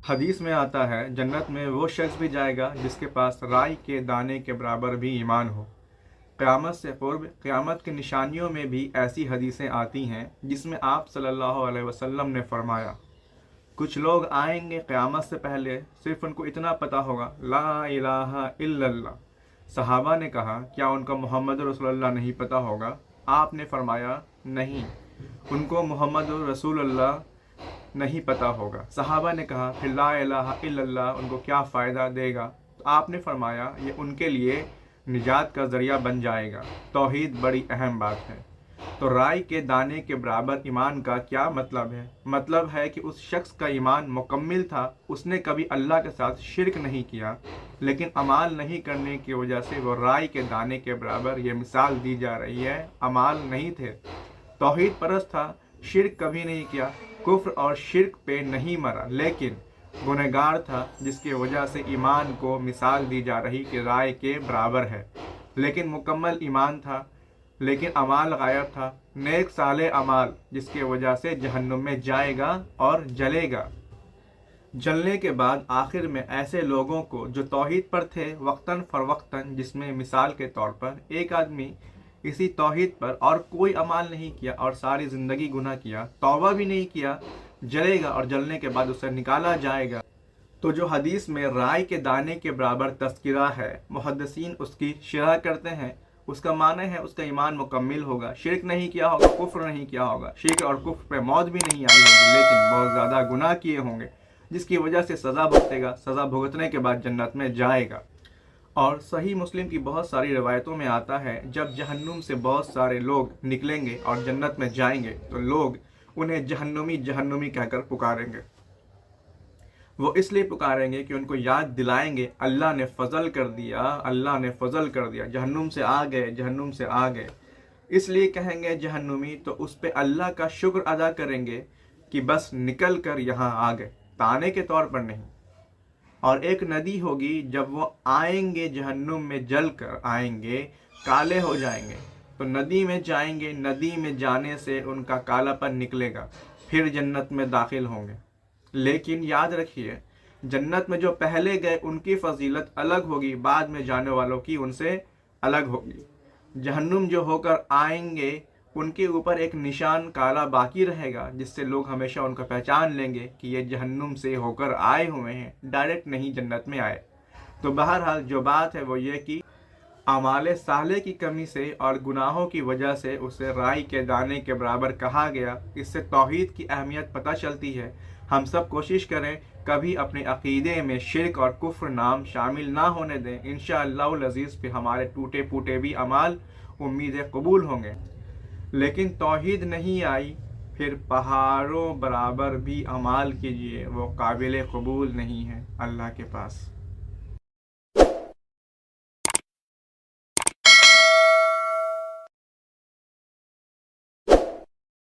حدیث میں آتا ہے جنت میں وہ شخص بھی جائے گا جس کے پاس رائی کے دانے کے برابر بھی ایمان ہو۔ قیامت سے قرب قیامت کی نشانیوں میں بھی ایسی حدیثیں آتی ہیں جس میں آپ صلی اللہ علیہ وسلم نے فرمایا کچھ لوگ آئیں گے قیامت سے پہلے صرف ان کو اتنا پتہ ہوگا لا الہ الا اللہ۔ صحابہ نے کہا کیا ان کو محمد رسول اللہ نہیں پتہ ہوگا؟ آپ نے فرمایا نہیں، ان کو محمد رسول اللہ نہیں پتہ ہوگا۔ صحابہ نے کہا پھر لا الہ الا اللہ ان کو کیا فائدہ دے گا؟ تو آپ نے فرمایا یہ ان کے لیے نجات کا ذریعہ بن جائے گا۔ توحید بڑی اہم بات ہے۔ تو رائی کے دانے کے برابر ایمان کا کیا مطلب ہے؟ مطلب ہے کہ اس شخص کا ایمان مکمل تھا، اس نے کبھی اللہ کے ساتھ شرک نہیں کیا، لیکن اعمال نہیں کرنے کی وجہ سے وہ رائی کے دانے کے برابر یہ مثال دی جا رہی ہے۔ اعمال نہیں تھے، توحید پرست تھا، شرک کبھی نہیں کیا، کفر اور شرک پہ نہیں مرا، لیکن گنہگار تھا جس کی وجہ سے ایمان کو مثال دی جا رہی کہ رائے کے برابر ہے۔ لیکن مکمل ایمان تھا لیکن اعمال غائب تھا، نیک صالح اعمال، جس کی وجہ سے جہنم میں جائے گا اور جلے گا۔ جلنے کے بعد آخر میں ایسے لوگوں کو جو توحید پر تھے وقتاً فوقتاً، جس میں مثال کے طور پر ایک آدمی اسی توحید پر اور کوئی عمل نہیں کیا اور ساری زندگی گناہ کیا، توبہ بھی نہیں کیا، جلے گا اور جلنے کے بعد اسے نکالا جائے گا۔ تو جو حدیث میں رائے کے دانے کے برابر تذکرہ ہے، محدثین اس کی شرح کرتے ہیں، اس کا معنی ہے اس کا ایمان مکمل ہوگا، شرک نہیں کیا ہوگا، کفر نہیں کیا ہوگا، شرک اور کفر پہ موت بھی نہیں آئی ہوگی، لیکن بہت زیادہ گناہ کیے ہوں گے جس کی وجہ سے سزا بھگتے گا، سزا بھگتنے کے بعد جنت میں جائے گا۔ اور صحیح مسلم کی بہت ساری روایتوں میں آتا ہے جب جہنم سے بہت سارے لوگ نکلیں گے اور جنت میں جائیں گے تو لوگ انہیں جہنمی جہنمی کہہ کر پکاریں گے۔ وہ اس لیے پکاریں گے کہ ان کو یاد دلائیں گے اللہ نے فضل کر دیا، اللہ نے فضل کر دیا، جہنم سے آ گئے، جہنم سے آ گئے۔ اس لیے کہیں گے جہنمی تو اس پہ اللہ کا شکر ادا کریں گے کہ بس نکل کر یہاں آ گئے، تانے کے طور پر نہیں۔ اور ایک ندی ہوگی جب وہ آئیں گے جہنم میں جل کر آئیں گے، کالے ہو جائیں گے تو ندی میں جائیں گے، ندی میں جانے سے ان کا کالا پن نکلے گا، پھر جنت میں داخل ہوں گے۔ لیکن یاد رکھیے جنت میں جو پہلے گئے ان کی فضیلت الگ ہوگی، بعد میں جانے والوں کی ان سے الگ ہوگی۔ جہنم جو ہو کر آئیں گے ان کے اوپر ایک نشان کالا باقی رہے گا جس سے لوگ ہمیشہ ان کو پہچان لیں گے کہ یہ جہنم سے ہو کر آئے ہوئے ہیں، ڈائریکٹ نہیں جنت میں آئے۔ تو بہرحال جو بات ہے وہ یہ کہ اعمال صالح کی کمی سے اور گناہوں کی وجہ سے اسے رائی کے دانے کے برابر کہا گیا۔ اس سے توحید کی اہمیت پتہ چلتی ہے۔ ہم سب کوشش کریں کبھی اپنے عقیدے میں شرک اور کفر نام شامل نہ ہونے دیں۔ انشاءاللہ العزیز پہ ہمارے ٹوٹے پھوٹے بھی اعمال امید قبول ہوں گے۔ لیکن توحید نہیں آئی پھر پہاڑوں برابر بھی اعمال کیجیے، وہ قابل قبول نہیں ہے اللہ کے پاس۔